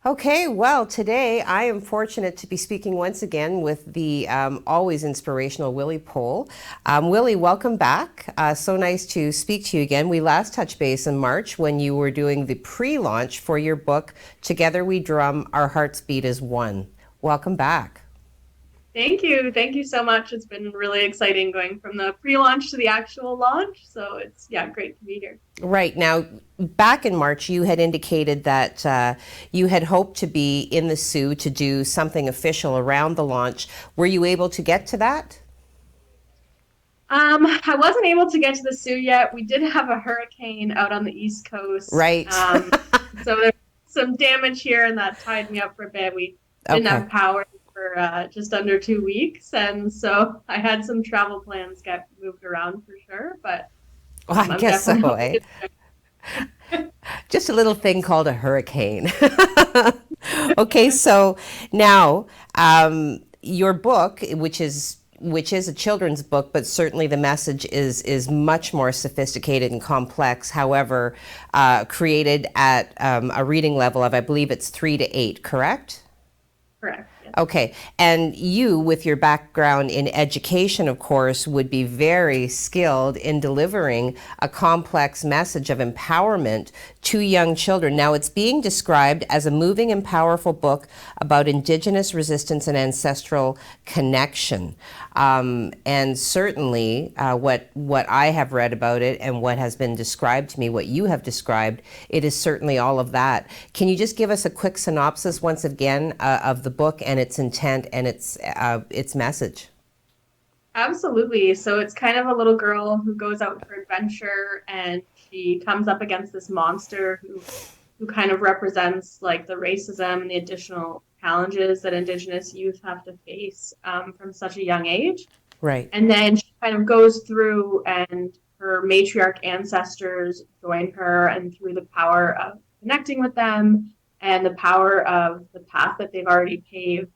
Okay, well, today I am fortunate to be speaking once again with the always inspirational Willie Poll. Willie, welcome back. So nice to speak to you again. We last touched base in March when you were doing the pre-launch for your book, Together We Drum, Our Hearts Beat as One. Welcome back. Thank you. Thank you so much. It's been really exciting going from the pre-launch to the actual launch. So it's, yeah, great to be here. Right. Now, back in March, you had indicated that you had hoped to be in the Sioux to do something official around the launch. Were you able to get to that? I wasn't able to get to the Sioux yet. We did have a hurricane out on the East Coast. Right. So there's some damage here, and that tied me up for a bit. We didn't Okay. have power for just under 2 weeks, and so I had some travel plans get moved around for sure. But Well, I I'm guess so, definitely hoping eh? to. Just a little thing called a hurricane. Okay, so now your book, which is a children's book, but certainly the message is much more sophisticated and complex. However, created at a reading level of, I believe it's 3 to 8, correct? Correct. Yes. Okay. And you, with your background in education, of course, would be very skilled in delivering a complex message of empowerment to young children. Now, it's being described as a moving and powerful book about Indigenous resistance and ancestral connection. And certainly, what I have read about it and what has been described to me, what you have described, it is certainly all of that. Can you just give us a quick synopsis once again of the book and its intent and its message? Absolutely. So it's kind of a little girl who goes out for adventure and she comes up against this monster who kind of represents like the racism and the additional challenges that Indigenous youth have to face from such a young age. Right. And then she kind of goes through and her matriarch ancestors join her, and through the power of connecting with them and the power of the path that they've already paved,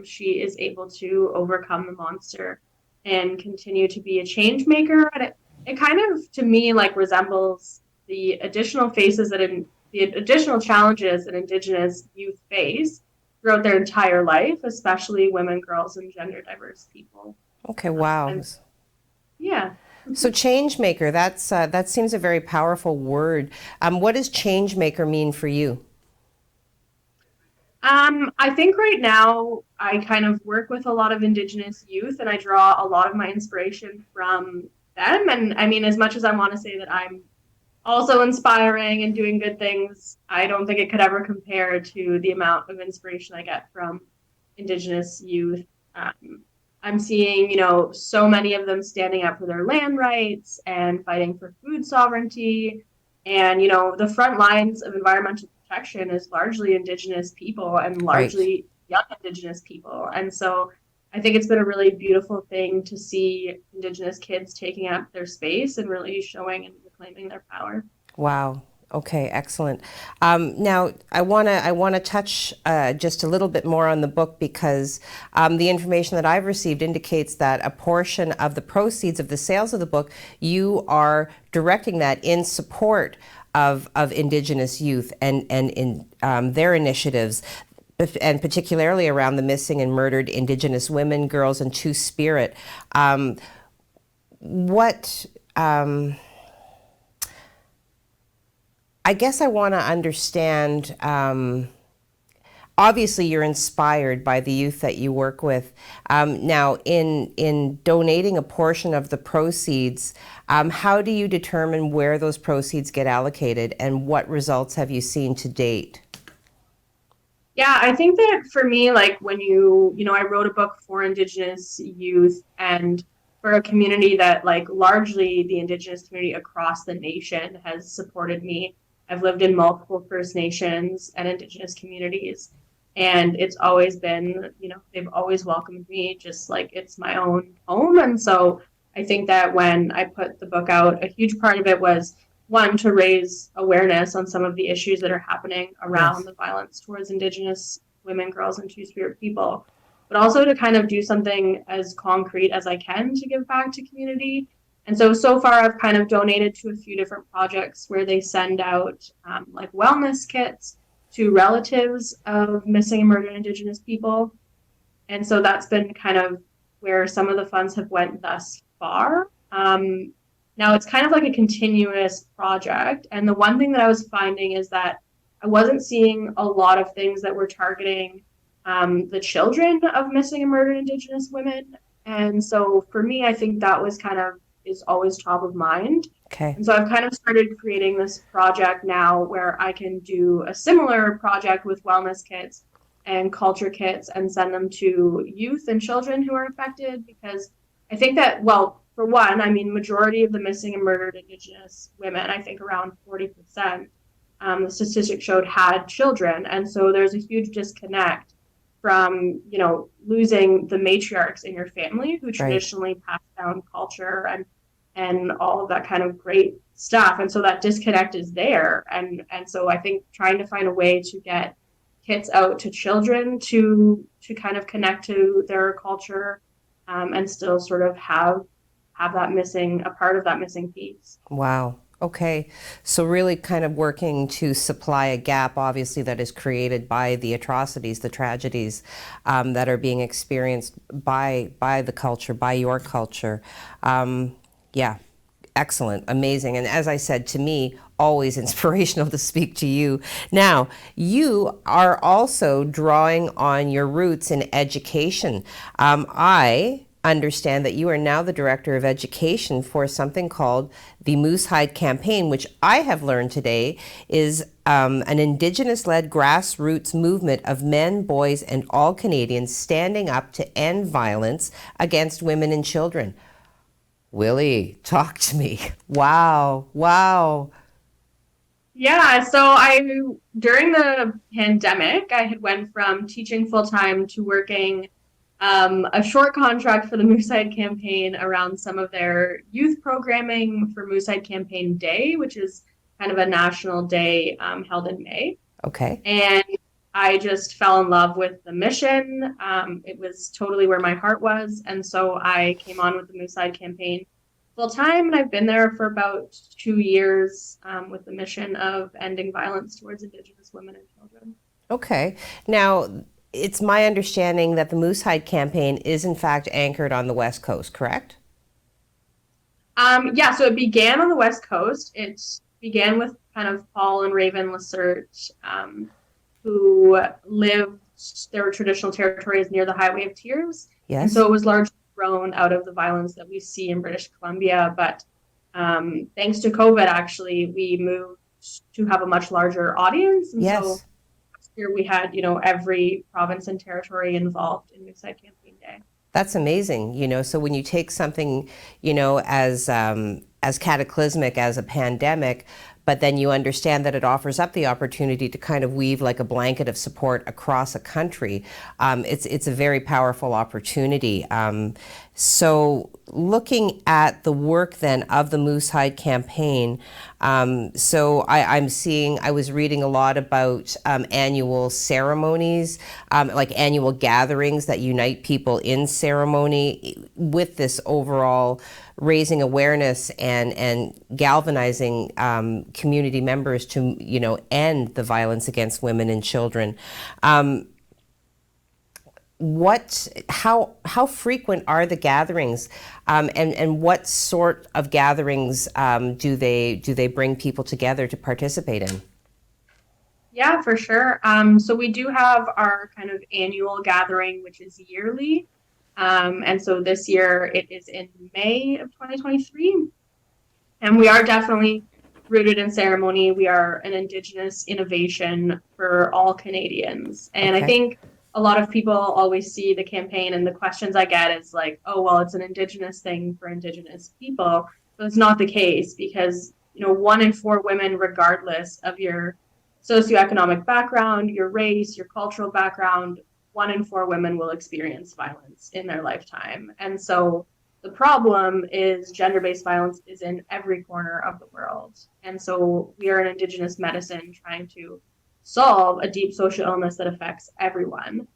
she is able to overcome the monster and continue to be a change maker. And it kind of, to me, like resembles the additional faces the additional challenges that Indigenous youth face throughout their entire life, especially women, girls, and gender diverse people. Okay. Wow. And yeah. So change maker, that seems a very powerful word. What does change maker mean for you? I think right now I kind of work with a lot of Indigenous youth and I draw a lot of my inspiration from them. And I mean, as much as I want to say that I'm also inspiring and doing good things, I don't think it could ever compare to the amount of inspiration I get from Indigenous youth. I'm seeing, so many of them standing up for their land rights and fighting for food sovereignty. And, the front lines of environmental protection is largely Indigenous people and Right. largely young Indigenous people. And so I think it's been a really beautiful thing to see Indigenous kids taking up their space and really showing and reclaiming their power. Wow. Okay, excellent. Now, I wanna touch just a little bit more on the book because the information that I've received indicates that a portion of the proceeds of the sales of the book, you are directing that in support of Indigenous youth and in their initiatives, and particularly around the missing and murdered Indigenous women, girls, and Two-Spirit. What I guess I want to understand. Obviously, you're inspired by the youth that you work with. Now, in donating a portion of the proceeds, how do you determine where those proceeds get allocated, and what results have you seen to date? Yeah, I think that for me, like when I wrote a book for Indigenous youth and for a community that like largely the Indigenous community across the nation has supported me. I've lived in multiple First Nations and Indigenous communities, and it's always been, they've always welcomed me just like it's my own home. And so I think that when I put the book out, a huge part of it was one, to raise awareness on some of the issues that are happening around Yes. the violence towards Indigenous women, girls, and Two-Spirit people, but also to kind of do something as concrete as I can to give back to community. And so far, I've kind of donated to a few different projects where they send out like wellness kits to relatives of missing and murdered Indigenous people. And so that's been kind of where some of the funds have went thus far. Now it's kind of like a continuous project. And the one thing that I was finding is that I wasn't seeing a lot of things that were targeting the children of missing and murdered Indigenous women. And so for me, I think that was kind of is always top of mind. Okay. And so I've kind of started creating this project now where I can do a similar project with wellness kits and culture kits and send them to youth and children who are affected, because I think that, well, for one, I mean, majority of the missing and murdered Indigenous women, I think around 40%, the statistic showed had children. And so there's a huge disconnect from, you know, losing the matriarchs in your family who traditionally pass down culture and all of that kind of great stuff. And so that disconnect is there. And so I think trying to find a way to get kits out to children to kind of connect to their culture, and still sort of have that missing, a part of that missing piece. Wow. Okay. So really kind of working to supply a gap, obviously, that is created by the atrocities, the tragedies that are being experienced by the culture, by your culture. Yeah. Excellent. Amazing. And as I said, to me, always inspirational to speak to you. Now, you are also drawing on your roots in education. I understand that you are now the director of education for something called the Moose Hide Campaign, which I have learned today is an Indigenous-led grassroots movement of men, boys, and all Canadians standing up to end violence against women and children. Willie, talk to me. Wow. Wow. Yeah, so during the pandemic, I had went from teaching full-time to working a short contract for the Moose Hide Campaign around some of their youth programming for Moose Hide Campaign Day, which is kind of a national day held in May. Okay. And I just fell in love with the mission. It was totally where my heart was. And so I came on with the Moose Hide Campaign full time, and I've been there for about 2 years with the mission of ending violence towards Indigenous women and children. Okay. Now, it's my understanding that the Moose Hide Campaign is in fact anchored on the West Coast, correct? Yeah, so it began on the West Coast. It began with kind of Paul and Raven Lessert, who lived, their traditional territories near the Highway of Tears. Yes. And so it was largely grown out of the violence that we see in British Columbia. But thanks to COVID, actually, we moved to have a much larger audience. And Yes. so last year we had, you know, every province and territory involved in Moose Hide Campaign Day. That's amazing, you know, so when you take something, you know, as cataclysmic as a pandemic, but then you understand that it offers up the opportunity to kind of weave like a blanket of support across a country, it's a very powerful opportunity. So looking at the work then of the Moose Hide Campaign, so I was reading a lot about annual ceremonies, like annual gatherings that unite people in ceremony with this overall raising awareness and galvanizing community members to, you know, end the violence against women and children. How frequent are the gatherings, and what sort of gatherings do they bring people together to participate in? Yeah, for sure. So we do have our kind of annual gathering, which is yearly. And so this year it is in May of 2023. And we are definitely rooted in ceremony. We are an Indigenous innovation for all Canadians. And Okay. I think a lot of people always see the campaign, and the questions I get is like, oh, well, it's an Indigenous thing for Indigenous people. But it's not the case, because, you know, 1 in 4 women, regardless of your socioeconomic background, your race, your cultural background, 1 in 4 women will experience violence in their lifetime. And so the problem is gender-based violence is in every corner of the world. And so we are an Indigenous medicine trying to solve a deep social illness that affects everyone.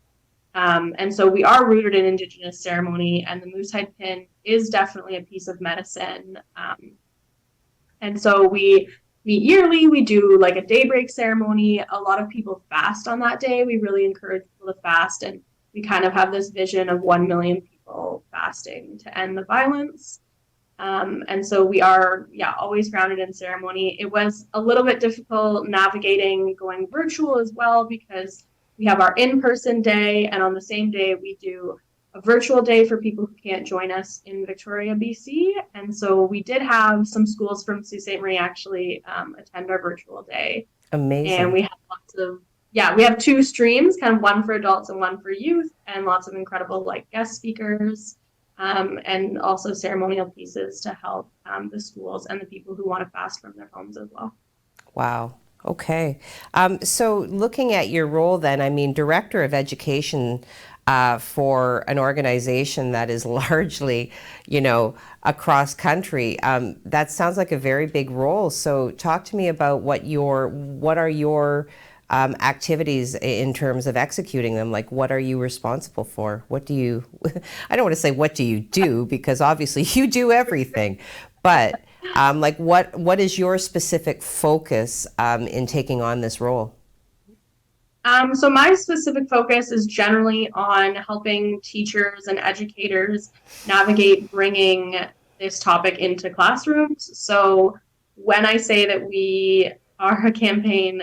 And so we are rooted in Indigenous ceremony, and the Moose Hide pin is definitely a piece of medicine. And so we meet yearly. We do like a daybreak ceremony. A lot of people fast on that day. We really encourage people to fast, and we kind of have this vision of 1 million people fasting to end the violence. And so we are, yeah, always grounded in ceremony. It was a little bit difficult navigating going virtual as well because we have our in-person day, and on the same day we do a virtual day for people who can't join us in Victoria, BC. And so we did have some schools from Sault Ste. Marie actually attend our virtual day. And Amazing. we have lots of, yeah, we have two streams, kind of one for adults and one for youth, and lots of incredible like guest speakers, and also ceremonial pieces to help the schools and the people who want to fast from their homes as well. Wow. Okay. So looking at your role then, I mean, Director of Education for an organization that is largely, across country, that sounds like a very big role. So talk to me about what are your activities in terms of executing them? Like, what are you responsible for? What do you, I don't want to say what do you do, because obviously you do everything, but like what is your specific focus in taking on this role? So my specific focus is generally on helping teachers and educators navigate bringing this topic into classrooms. So when I say that we are a campaign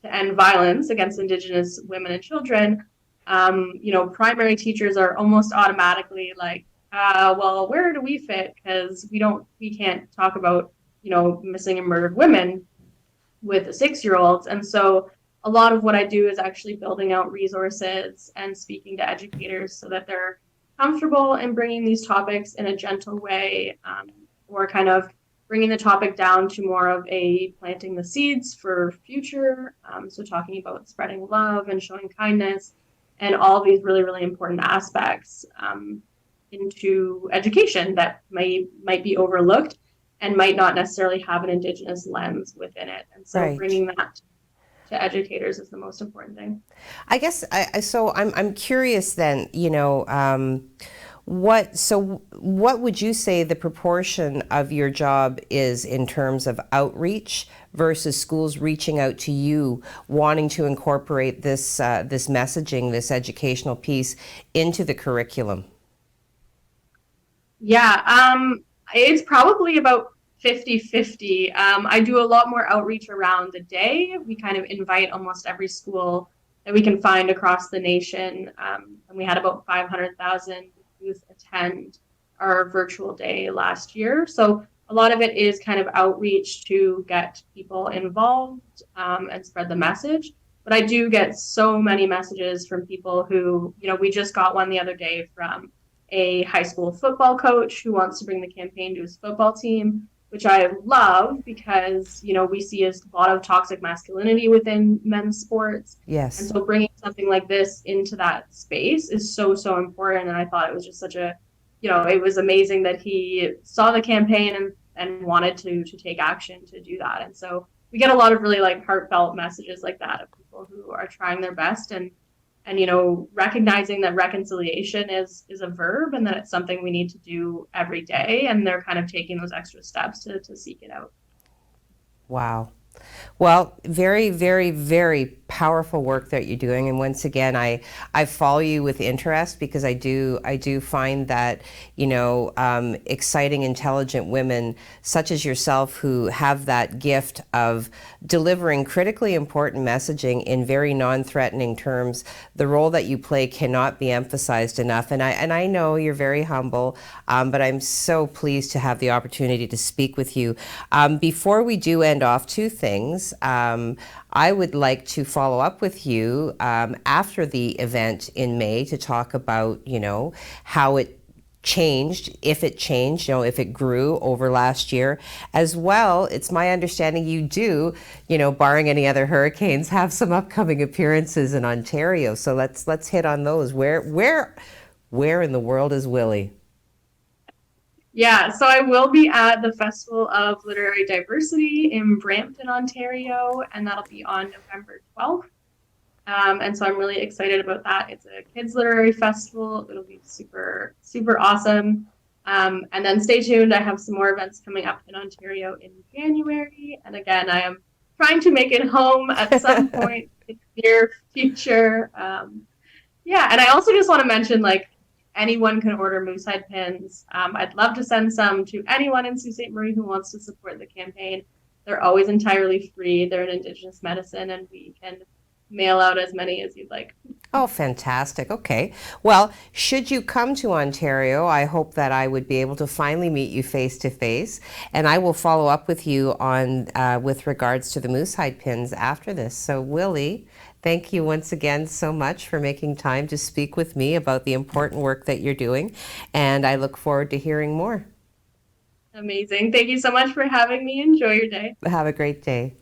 to end violence against Indigenous women and children, primary teachers are almost automatically like, well, where do we fit? Because we can't talk about, missing and murdered women with the 6-year-olds. And so a lot of what I do is actually building out resources and speaking to educators so that they're comfortable in bringing these topics in a gentle way, or kind of bringing the topic down to more of a planting the seeds for future. So talking about spreading love and showing kindness and all these really, really important aspects into education that might be overlooked and might not necessarily have an Indigenous lens within it. And so Right. bringing that to educators is the most important thing. I guess so I'm curious then, what would you say the proportion of your job is in terms of outreach versus schools reaching out to you, wanting to incorporate this messaging, this educational piece into the curriculum? Yeah, it's probably about 50-50. I do a lot more outreach around the day. We kind of invite almost every school that we can find across the nation. And we had about 500,000 youth attend our virtual day last year. So a lot of it is kind of outreach to get people involved, and spread the message. But I do get so many messages from people who, we just got one the other day from a high school football coach who wants to bring the campaign to his football team, which I love because, we see a lot of toxic masculinity within men's sports. And Yes. so bringing something like this into that space is so, so important. And I thought it was just it was amazing that he saw the campaign and wanted to take action to do that. And so we get a lot of really like heartfelt messages like that of people who are trying their best and recognizing that reconciliation is a verb and that it's something we need to do every day, and they're kind of taking those extra steps to seek it out. Wow. Well, very, very, very powerful work that you're doing, and once again, I follow you with interest because I do find that exciting, intelligent women such as yourself who have that gift of delivering critically important messaging in very non-threatening terms. The role that you play cannot be emphasized enough, and I know you're very humble, but I'm so pleased to have the opportunity to speak with you. Before we do end off, two things. I would like to follow up with you after the event in May to talk about, how it changed, if it changed, if it grew over last year. As well, it's my understanding you do, barring any other hurricanes, have some upcoming appearances in Ontario. So let's hit on those. Where in the world is Willie? Yeah, so I will be at the Festival of Literary Diversity in Brampton, Ontario, and that'll be on November 12th. And so I'm really excited about that. It's a kids literary festival. It'll be super, super awesome. And then stay tuned. I have some more events coming up in Ontario in January. And again, I am trying to make it home at some point in the near future. Yeah, and I also just want to mention like anyone can order moose hide pins. I'd love to send some to anyone in Sault Ste. Marie who wants to support the campaign. They're always entirely free. They're an Indigenous medicine, and we can mail out as many as you'd like. Oh, fantastic. Okay. Well, should you come to Ontario, I hope that I would be able to finally meet you face to face, and I will follow up with you on with regards to the moose hide pins after this. So, Willie, thank you once again so much for making time to speak with me about the important work that you're doing, and I look forward to hearing more. Amazing. Thank you so much for having me. Enjoy your day. Have a great day.